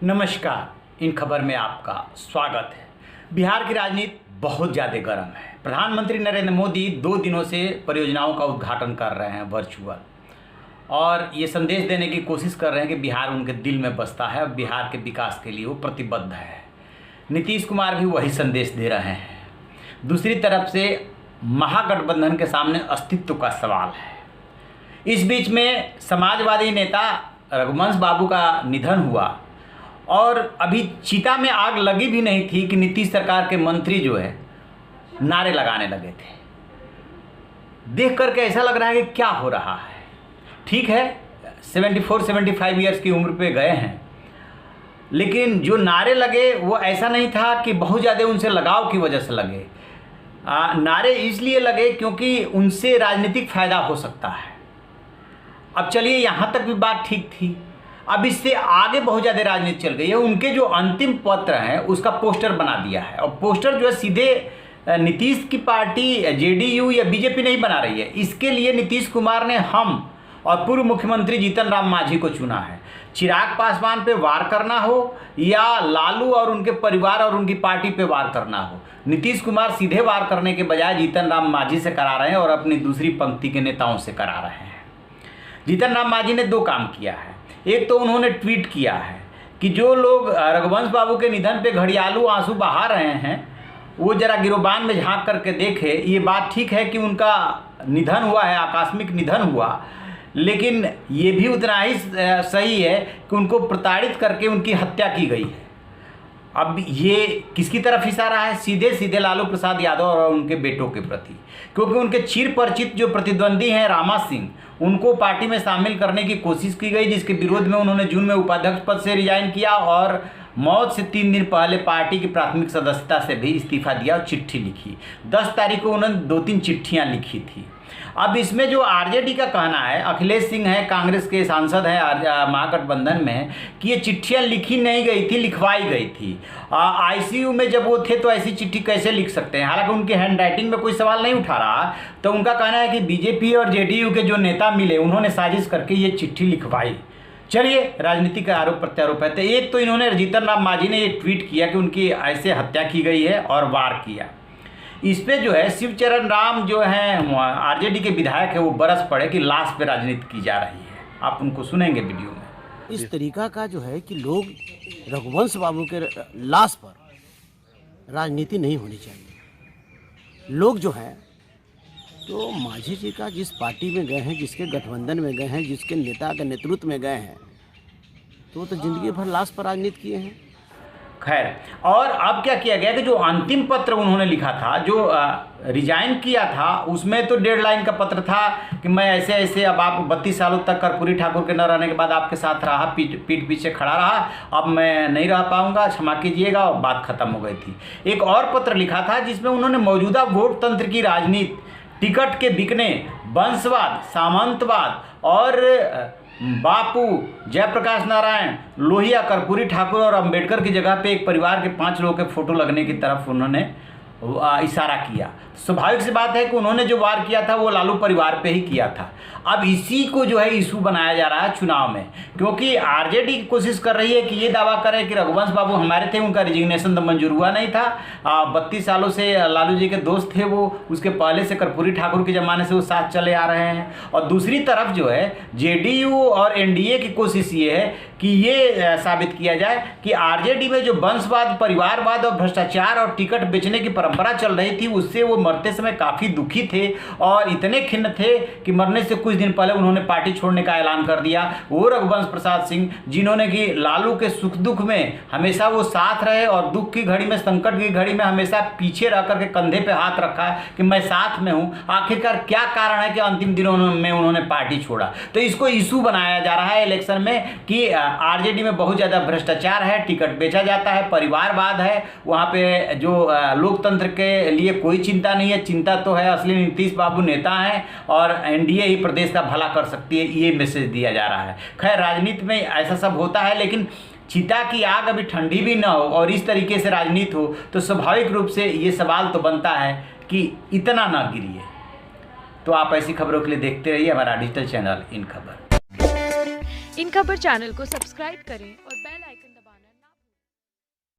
नमस्कार, इन खबर में आपका स्वागत है। बिहार की राजनीति बहुत ज़्यादा गर्म है। प्रधानमंत्री नरेंद्र मोदी 2 दिनों से परियोजनाओं का उद्घाटन कर रहे हैं वर्चुअल, और ये संदेश देने की कोशिश कर रहे हैं कि बिहार उनके दिल में बसता है और बिहार के विकास के लिए वो प्रतिबद्ध है। नीतीश कुमार भी वही संदेश दे रहे हैं। दूसरी तरफ से महागठबंधन के सामने अस्तित्व का सवाल है। इस बीच में समाजवादी नेता रघुवंश बाबू का निधन हुआ और अभी चिता में आग लगी भी नहीं थी कि नीतीश सरकार के मंत्री जो है नारे लगाने लगे थे। देख करके ऐसा लग रहा है कि क्या हो रहा है। ठीक है, 74-75 ईयर्स की उम्र पे गए हैं, लेकिन जो नारे लगे वो ऐसा नहीं था कि बहुत ज़्यादा उनसे लगाव की वजह से लगे। नारे इसलिए लगे क्योंकि उनसे राजनीतिक फ़ायदा हो सकता है। अब चलिए, यहाँ तक भी बात ठीक थी। अब इससे आगे बहुत ज़्यादा राजनीति चल गई है। उनके जो अंतिम पत्र हैं उसका पोस्टर बना दिया है, और पोस्टर जो है सीधे नीतीश की पार्टी जेडीयू या बीजेपी नहीं बना रही है। इसके लिए नीतीश कुमार ने हम और पूर्व मुख्यमंत्री जीतन राम मांझी को चुना है। चिराग पासवान पे वार करना हो या लालू और उनके परिवार और उनकी पार्टी पे वार करना हो, नीतीश कुमार सीधे वार करने के बजाय जीतन राम मांझी से करा रहे हैं और अपनी दूसरी पंक्ति के नेताओं से करा रहे हैं। जीतन राम मांझी ने 2 काम किया है। एक तो उन्होंने ट्वीट किया है कि जो लोग रघुवंश बाबू के निधन पे घड़ियालू आंसू बहा रहे हैं वो जरा गिरोबान में झांक करके देखे। ये बात ठीक है कि उनका निधन हुआ है, आकस्मिक निधन हुआ, लेकिन ये भी उतना ही सही है कि उनको प्रताड़ित करके उनकी हत्या की गई है। अब ये किसकी तरफ इशारा है? सीधे सीधे लालू प्रसाद यादव और उनके बेटों के प्रति, क्योंकि उनके चिर परिचित जो प्रतिद्वंदी हैं रामा सिंह, उनको पार्टी में शामिल करने की कोशिश की गई, जिसके विरोध में उन्होंने जून में उपाध्यक्ष पद से रिजाइन किया और मौत से 3 दिन पहले पार्टी की प्राथमिक सदस्यता से भी इस्तीफा दिया और चिट्ठी लिखी। 10 तारीख को उन्होंने 2-3 चिट्ठियाँ लिखी थी। अब इसमें जो आरजेडी का कहना है, अखिलेश सिंह है, कांग्रेस के सांसद हैं महागठबंधन में, कि ये चिट्ठियाँ लिखी नहीं गई थी, लिखवाई गई थी। आईसीयू में जब वो थे तो ऐसी चिट्ठी कैसे लिख सकते हैं? हालांकि उनकी हैंडराइटिंग में कोई सवाल नहीं उठा रहा, तो उनका कहना है कि बीजेपी और जेडीयू के जो नेता मिले उन्होंने साजिश करके ये चिट्ठी लिखवाई। चलिए, राजनीति का आरोप प्रत्यारोप है। तो एक तो इन्होंने जीतन राम मांझी ने ये ट्वीट किया कि उनकी ऐसे हत्या की गई है और वार किया। इस पे जो है शिवचरण राम जो हैं आरजेडी के विधायक है, वो बरस पड़े कि लाश पे राजनीति की जा रही है। आप उनको सुनेंगे वीडियो में। इस तरीका का जो है कि लोग रघुवंश बाबू के लाश पर राजनीति नहीं होनी चाहिए। लोग जो है तो मांझी जी का जिस पार्टी में गए हैं, जिसके गठबंधन में गए हैं, जिसके नेता के नेतृत्व में गए हैं, तो जिंदगी भर लाश पर राजनीति किए हैं। खैर, और अब क्या किया गया कि जो अंतिम पत्र उन्होंने लिखा था, जो रिजाइन किया था, उसमें तो 1.5 लाइन का पत्र था कि मैं ऐसे ऐसे, अब आप 32 सालों तक कर्पूरी ठाकुर के न रहने के बाद आपके साथ रहा, पीठ पीछे खड़ा रहा, अब मैं नहीं रह पाऊंगा, क्षमा कीजिएगा, और बात खत्म हो गई थी। एक और पत्र लिखा था जिसमें उन्होंने मौजूदा वोट तंत्र की राजनीति, टिकट के बिकने, वंशवाद, सामंतवाद और बापू, जयप्रकाश नारायण, लोहिया, कर्पूरी ठाकुर और अंबेडकर की जगह पे एक परिवार के 5 लोगों के फोटो लगने की तरफ उन्होंने इशारा किया। स्वाभाविक सी बात है कि उन्होंने जो वार किया था वो लालू परिवार पे ही किया था। अब इसी को जो है इशू बनाया जा रहा है चुनाव में, क्योंकि आरजेडी की कोशिश कर रही है कि ये दावा करे कि रघुवंश बाबू हमारे थे, उनका रिजिग्नेशन तो मंजूर हुआ नहीं था। 32 सालों से लालू जी के दोस्त थे वो, उसके पहले से कर्पूरी ठाकुर के ज़माने से वो साथ चले आ रहे हैं। और दूसरी तरफ जो है जेडीयू और एनडीए की कोशिश ये है कि ये साबित किया जाए कि आरजेडी में जो वंशवाद, परिवारवाद और भ्रष्टाचार और टिकट बेचने की परंपरा चल रही थी, उससे वो मरते समय काफ़ी दुखी थे और इतने खिन्न थे कि मरने से कुछ दिन पहले उन्होंने पार्टी छोड़ने का ऐलान कर दिया। वो रघुवंश प्रसाद सिंह, जिन्होंने कि लालू के सुख दुख में हमेशा वो साथ रहे और दुख की घड़ी में, संकट की घड़ी में हमेशा पीछे रह करके कंधे पे हाथ रखा है कि मैं साथ में हूँ। आखिरकार क्या कारण है कि अंतिम दिनों में उन्होंने पार्टी छोड़ा? तो इसको इशू बनाया जा रहा है इलेक्शन में कि आरजेडी में बहुत ज़्यादा भ्रष्टाचार है, टिकट बेचा जाता है, परिवारवाद है, वहाँ पे जो लोकतंत्र के लिए कोई चिंता नहीं है। चिंता तो है, असली नीतीश बाबू नेता हैं और एनडीए ही प्रदेश का भला कर सकती है, ये मैसेज दिया जा रहा है। खैर, राजनीति में ऐसा सब होता है, लेकिन चिता की आग अभी ठंडी भी ना हो और इस तरीके से राजनीति हो तो स्वाभाविक रूप से ये सवाल तो बनता है कि इतना ना गिरिए। तो आप ऐसी खबरों के लिए देखते रहिए हमारा डिजिटल चैनल इन खबर। इन खबर चैनल को सब्सक्राइब करें।